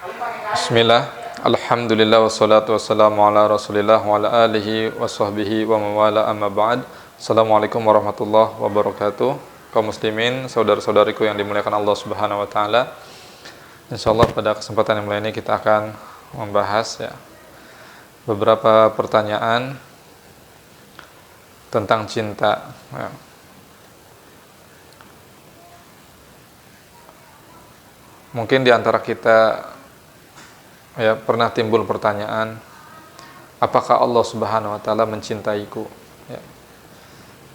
Bismillah, alhamdulillah, wassalatu wassalamu ala rasulillah wa ala alihi wa sahbihi wa mawala amma ba'd. Assalamualaikum warahmatullahi wabarakatuh. Kaum muslimin, saudara-saudariku yang dimuliakan Allah subhanahu wa ta'ala, insyaallah pada kesempatan yang mulia ini kita akan membahas beberapa pertanyaan tentang cinta. Mungkin di antara kita pernah timbul pertanyaan, apakah Allah subhanahu wa ta'ala mencintaiku?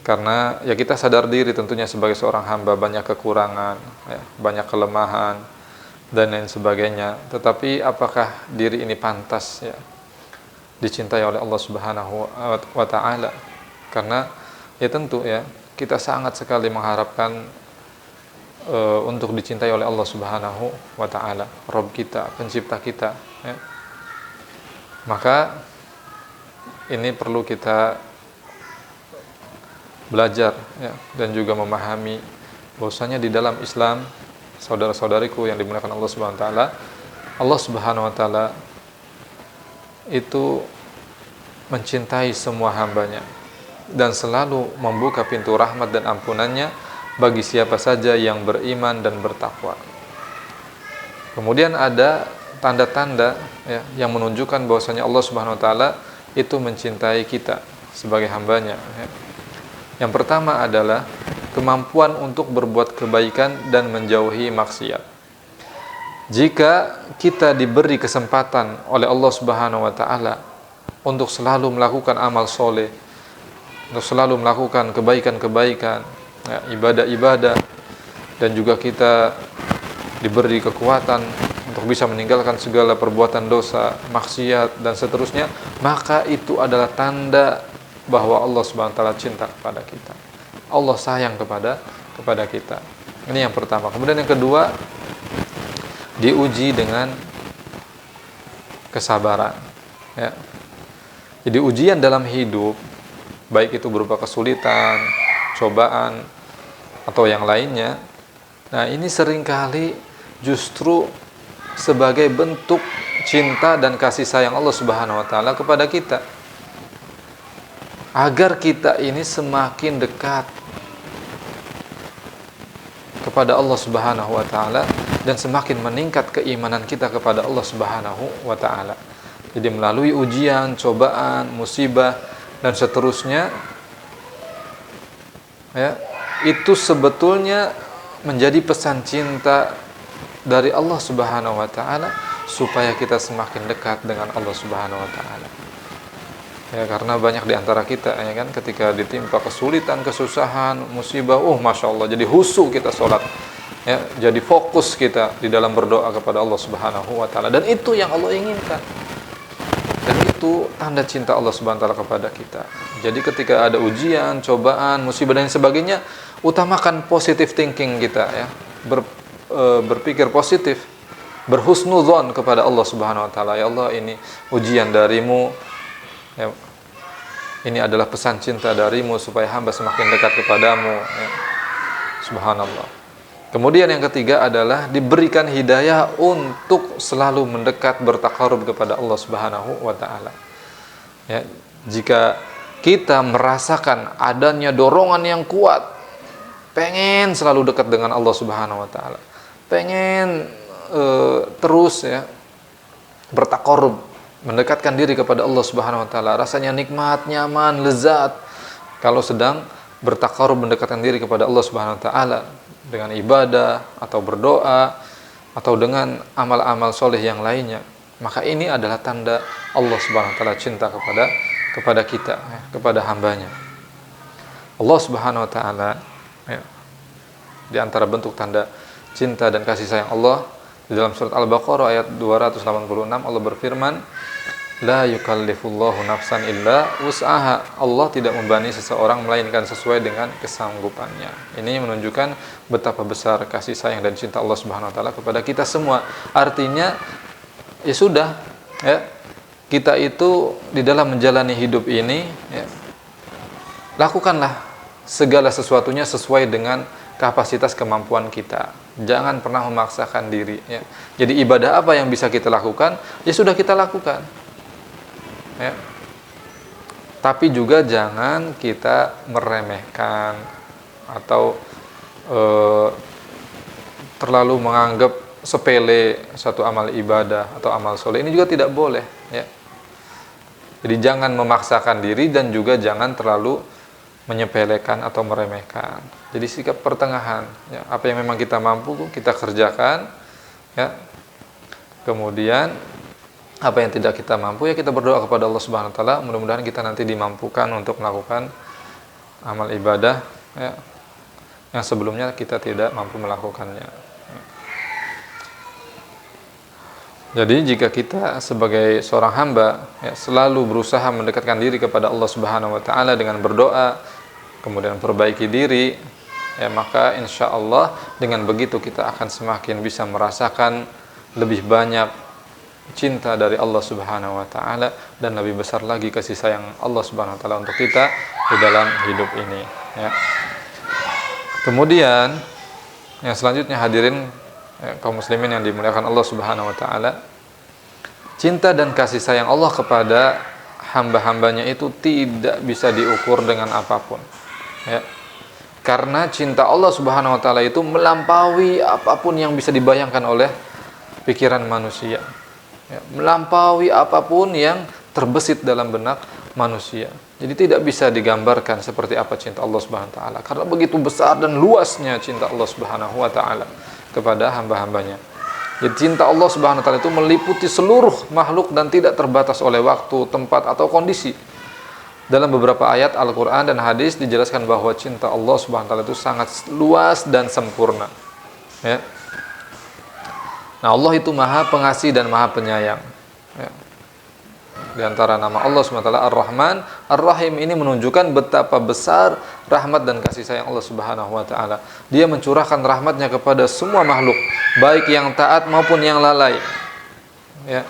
Karena kita sadar diri tentunya sebagai seorang hamba banyak kekurangan, banyak kelemahan dan lain sebagainya. Tetapi apakah diri ini pantas dicintai oleh Allah subhanahu wa ta'ala? Karena tentu kita sangat sekali mengharapkan untuk dicintai oleh Allah subhanahu wa ta'ala, Rabb kita, pencipta kita. Maka ini perlu kita belajar dan juga memahami bahwasanya di dalam Islam, saudara-saudariku yang dimuliakan Allah subhanahu wa ta'ala, Allah subhanahu wa ta'ala itu mencintai semua hambanya dan selalu membuka pintu rahmat dan ampunannya bagi siapa saja yang beriman dan bertakwa. Kemudian ada tanda-tanda yang menunjukkan bahwasanya Allah subhanahu wa ta'ala itu mencintai kita sebagai hambanya. Yang pertama adalah kemampuan untuk berbuat kebaikan dan menjauhi maksiat. Jika kita diberi kesempatan oleh Allah subhanahu wa ta'ala untuk selalu melakukan amal soleh, untuk selalu melakukan kebaikan-kebaikan, ibadah-ibadah, dan juga kita diberi kekuatan untuk bisa meninggalkan segala perbuatan dosa, maksiat, dan seterusnya, maka itu adalah tanda bahwa Allah subhanahu wa ta'ala cinta kepada kita. Allah sayang kepada kita. Ini yang pertama. Kemudian yang kedua, diuji dengan kesabaran. Jadi ujian dalam hidup, baik itu berupa kesulitan, cobaan, atau yang lainnya, nah ini seringkali justru sebagai bentuk cinta dan kasih sayang Allah subhanahu wa ta'ala kepada kita, agar kita ini semakin dekat kepada Allah subhanahu wa ta'ala dan semakin meningkat keimanan kita kepada Allah subhanahu wa ta'ala. Jadi melalui ujian, cobaan, musibah, dan seterusnya, itu sebetulnya menjadi pesan cinta dari Allah subhanahu wa ta'ala supaya kita semakin dekat dengan Allah subhanahu wa ta'ala. Karena banyak di antara kita ketika ditimpa kesulitan, kesusahan, musibah, Masya Allah, jadi husu kita sholat, jadi fokus kita di dalam berdoa kepada Allah subhanahu wa ta'ala, dan itu yang Allah inginkan, dan itu tanda cinta Allah subhanahu wa ta'ala kepada kita. Jadi ketika ada ujian, cobaan, musibah dan sebagainya, utamakan positive thinking kita, berpikir positif, berhusnuzon kepada Allah subhanahu wa ta'ala. Ya Allah, ini ujian darimu, ini adalah pesan cinta darimu supaya hamba semakin dekat kepadamu. Subhanallah. Kemudian yang ketiga adalah diberikan hidayah untuk selalu mendekat, bertakarub kepada Allah subhanahu wa ta'ala. Jika kita merasakan adanya dorongan yang kuat, pengen selalu dekat dengan Allah subhanahu wa ta'ala, pengen terus bertakarub, mendekatkan diri kepada Allah subhanahu wa ta'ala, rasanya nikmat, nyaman, lezat kalau sedang bertakarub, mendekatkan diri kepada Allah subhanahu wa ta'ala dengan ibadah atau berdoa atau dengan amal-amal soleh yang lainnya, maka ini adalah tanda Allah subhanahu wa ta'ala cinta kepada kita, kepada hambanya. Allah subhanahu wa ta'ala, di antara bentuk tanda cinta dan kasih sayang Allah, di dalam surat Al-Baqarah ayat 286 Allah berfirman, la yukallifullahu nafsan illa wus'aha. Allah tidak membebani seseorang melainkan sesuai dengan kesanggupannya. Ini menunjukkan betapa besar kasih sayang dan cinta Allah subhanahu wa ta'ala kepada kita semua. Artinya kita itu di dalam menjalani hidup ini, lakukanlah segala sesuatunya sesuai dengan kapasitas kemampuan kita. Jangan pernah memaksakan diri, ya. Jadi ibadah apa yang bisa kita lakukan, ya sudah kita lakukan, ya. Tapi juga jangan kita meremehkan atau terlalu menganggap sepele suatu amal ibadah atau amal soleh. Ini juga tidak boleh, ya. Jadi jangan memaksakan diri dan juga jangan terlalu menyepelekan atau meremehkan. Jadi sikap pertengahan, ya. Apa yang memang kita mampu kita kerjakan, ya. Kemudian apa yang tidak kita mampu, ya kita berdoa kepada Allah Subhanahu wa taala, mudah-mudahan kita nanti dimampukan untuk melakukan amal ibadah, ya, yang sebelumnya kita tidak mampu melakukannya. Jadi jika kita sebagai seorang hamba, ya, selalu berusaha mendekatkan diri kepada Allah Subhanahu wa taala dengan berdoa, kemudian perbaiki diri, ya, maka insya Allah dengan begitu kita akan semakin bisa merasakan lebih banyak cinta dari Allah Subhanahu wa taala dan lebih besar lagi kasih sayang Allah Subhanahu wa taala untuk kita di dalam hidup ini, ya. Kemudian yang selanjutnya hadirin, ya, kaum muslimin yang dimuliakan Allah Subhanahu wa taala, cinta dan kasih sayang Allah kepada hamba-hambanya itu tidak bisa diukur dengan apapun, ya. Karena cinta Allah Subhanahu wa taala itu melampaui apapun yang bisa dibayangkan oleh pikiran manusia, ya, melampaui apapun yang terbesit dalam benak manusia. Jadi tidak bisa digambarkan seperti apa cinta Allah Subhanahu wa taala, karena begitu besar dan luasnya cinta Allah Subhanahu wa taala kepada hamba-hambanya. Jadi cinta Allah Subhanahu wa taala itu meliputi seluruh makhluk dan tidak terbatas oleh waktu, tempat atau kondisi. Dalam beberapa ayat Al-Qur'an dan hadis dijelaskan bahwa cinta Allah Subhanahu wa taala itu sangat luas dan sempurna, ya. Nah, Allah itu Maha Pengasih dan Maha Penyayang, ya. Di antara nama Allah SWT Ar-Rahman, Ar-Rahim ini menunjukkan betapa besar rahmat dan kasih sayang Allah Subhanahu wa taala. Dia mencurahkan rahmatnya kepada semua makhluk, baik yang taat maupun yang lalai, ya.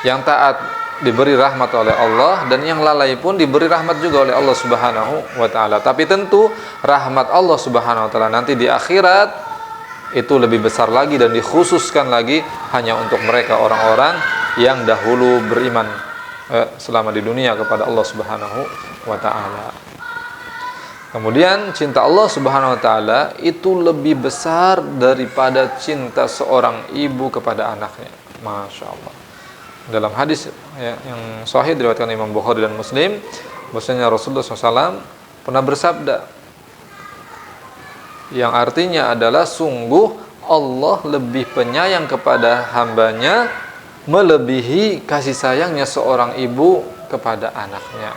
Yang taat diberi rahmat oleh Allah dan yang lalai pun diberi rahmat juga oleh Allah Subhanahu wa taala. Tapi tentu rahmat Allah Subhanahu wa taala nanti di akhirat itu lebih besar lagi dan dikhususkan lagi hanya untuk mereka orang-orang yang dahulu beriman selama di dunia kepada Allah Subhanahu wa taala. Kemudian cinta Allah Subhanahu wa taala itu lebih besar daripada cinta seorang ibu kepada anaknya. Masya Allah. Dalam hadis, ya, yang sahih diriwayatkan Imam Bukhari dan Muslim, bahwasanya Rasulullah SAW pernah bersabda, yang artinya adalah sungguh Allah lebih penyayang kepada hambanya melebihi kasih sayangnya seorang ibu kepada anaknya.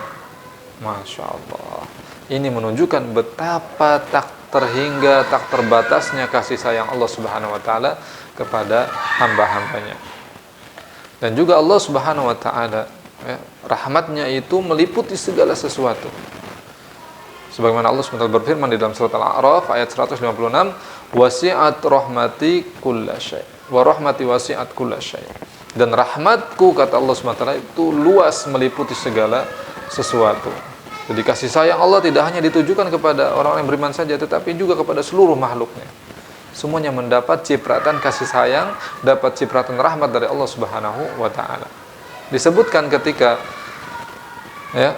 Masya Allah. Ini menunjukkan betapa tak terhingga, tak terbatasnya kasih sayang Allah Subhanahu wa taala kepada hamba-hambanya. Dan juga Allah Subhanahu wa taala, ya, rahmatnya itu meliputi segala sesuatu. Sebagaimana Allah SWT berfirman di dalam surat Al-A'raf ayat 156, wasi'at rahmati kulla syai' wa rahmati wasi'at kulla syai'. Dan rahmatku, kata Allah SWT, itu luas meliputi segala sesuatu. Jadi kasih sayang Allah tidak hanya ditujukan kepada orang-orang yang beriman saja, tetapi juga kepada seluruh makhluknya. Semuanya mendapat cipratan kasih sayang, dapat cipratan rahmat dari Allah Subhanahu wa taala. Disebutkan ketika, ya,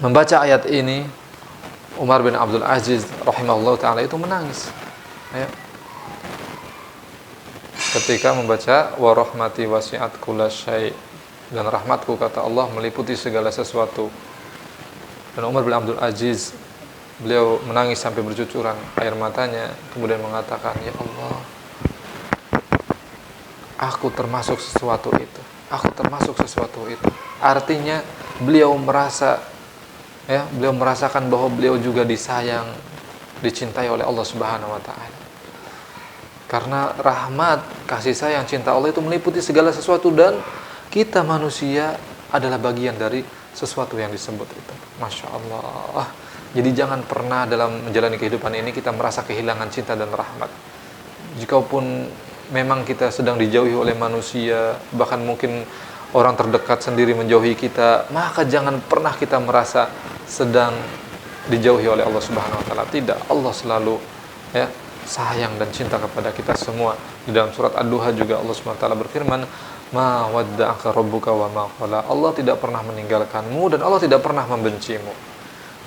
membaca ayat ini, Umar bin Abdul Aziz rahimahullah ta'ala itu menangis, ya, ketika membaca wa rahmati wasi'at kulla syai', dan rahmatku, kata Allah, meliputi segala sesuatu. Dan Umar bin Abdul Aziz, beliau menangis sampai bercucuran air matanya, kemudian mengatakan, ya Allah, aku termasuk sesuatu itu, aku termasuk sesuatu itu. Artinya beliau merasa, ya, beliau merasakan bahwa beliau juga disayang, dicintai oleh Allah Subhanahu wa taala. Karena rahmat, kasih sayang, cinta Allah itu meliputi segala sesuatu dan kita manusia adalah bagian dari sesuatu yang disebut itu. Masya Allah. Jadi jangan pernah dalam menjalani kehidupan ini kita merasa kehilangan cinta dan rahmat. Jikaupun memang kita sedang dijauhi oleh manusia, bahkan mungkin orang terdekat sendiri menjauhi kita, maka jangan pernah kita merasa sedang dijauhi oleh Allah Subhanahu wa taala. Tidak, Allah selalu ya sayang dan cinta kepada kita semua. Di dalam surat Ad-Duha juga Allah Subhanahu wa taala berfirman, "Ma wadda'aka rabbuka wa ma qala." Allah tidak pernah meninggalkanmu dan Allah tidak pernah membencimu.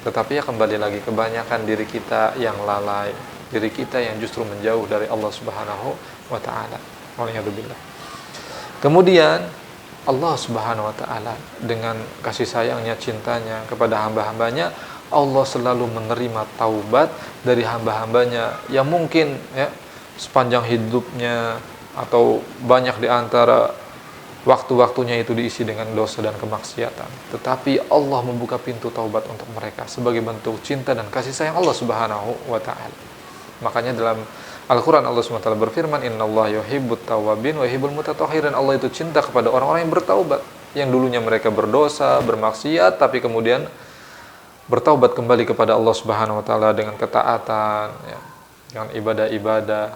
Tetapi ya kembali lagi, kebanyakan diri kita yang lalai, diri kita yang justru menjauh dari Allah Subhanahu wa taala. Waliyadzubillah. Kemudian Allah Subhanahu wa taala dengan kasih sayangnya, cintanya kepada hamba-hambanya, Allah selalu menerima taubat dari hamba-hambanya yang mungkin ya sepanjang hidupnya atau banyak di antara waktu-waktunya itu diisi dengan dosa dan kemaksiatan. Tetapi Allah membuka pintu taubat untuk mereka sebagai bentuk cinta dan kasih sayang Allah Subhanahu wa taala. Makanya dalam Al-Quran Allah SWT berfirman, "Innallaha yuhibbut tawwabin wa yuhibbul mutatahhirin." Allah itu cinta kepada orang-orang yang bertaubat, yang dulunya mereka berdosa, bermaksiat, tapi kemudian bertaubat kembali kepada Allah Subhanahu wa taala dengan ketaatan, ya, dengan ibadah-ibadah.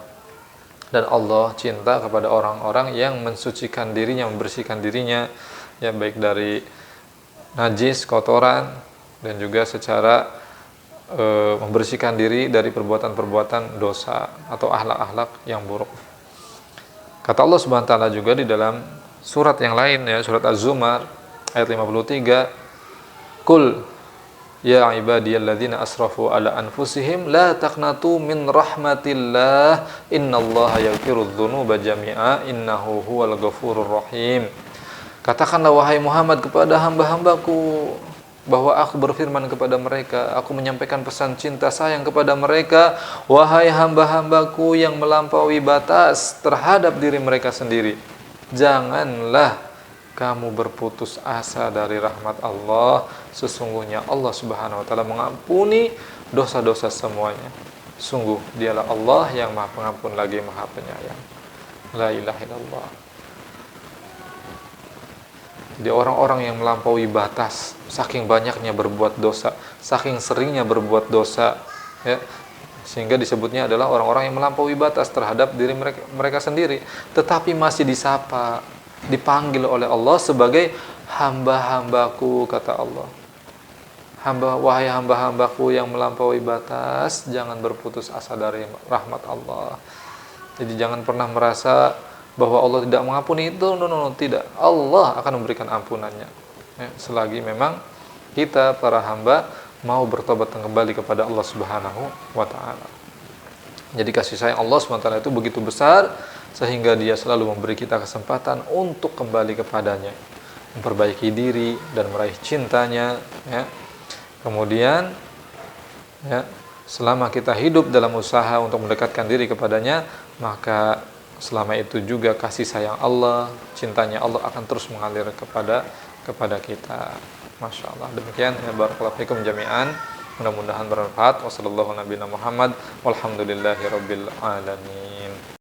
Dan Allah cinta kepada orang-orang yang mensucikan dirinya, membersihkan dirinya, ya baik dari najis, kotoran, dan juga secara membersihkan diri dari perbuatan-perbuatan dosa atau akhlak-akhlak yang buruk. Kata Allah Subhanahu wa taala juga di dalam surat yang lain, ya surat Az-Zumar ayat 53, "Qul ya ibadiyalladzina asrafu ala anfusihim la taqnatu min rahmatillah innallaha yaghfirudz dzunuba jami'a innahu huwal ghafurur rahim." Katakanlah wahai Muhammad kepada hamba-hambaku bahwa aku berfirman kepada mereka, aku menyampaikan pesan cinta sayang kepada mereka, wahai hamba-hambaku yang melampaui batas terhadap diri mereka sendiri, janganlah kamu berputus asa dari rahmat Allah. Sesungguhnya Allah Subhanahu wa taala mengampuni dosa-dosa semuanya. Sungguh dialah Allah yang Maha Pengampun lagi Maha Penyayang. La ilaha illallah. Jadi orang-orang yang melampaui batas, saking banyaknya berbuat dosa, saking seringnya berbuat dosa, ya, sehingga disebutnya adalah orang-orang yang melampaui batas terhadap diri mereka sendiri, tetapi masih disapa, dipanggil oleh Allah sebagai hamba-hambaku, kata Allah. Wahai hamba-hambaku yang melampaui batas, jangan berputus asa dari rahmat Allah. Jadi jangan pernah merasa bahwa Allah tidak mengampuni itu, tidak. Allah akan memberikan ampunannya, ya, selagi memang kita para hamba mau bertobat kembali kepada Allah Subhanahu wa taala. Jadi kasih sayang Allah Subhanahu wa taala itu begitu besar sehingga Dia selalu memberi kita kesempatan untuk kembali kepadanya, memperbaiki diri dan meraih cintanya, ya. Kemudian, ya, selama kita hidup dalam usaha untuk mendekatkan diri kepadanya, maka selama itu juga kasih sayang Allah, cintanya Allah akan terus mengalir kepada kita. Masya Allah. Demikian ya, barakallahu fikum jami'an. Mudah-mudahan bermanfaat. Wassallallahu nabiyana Muhammad walhamdulillahi rabbil alamin.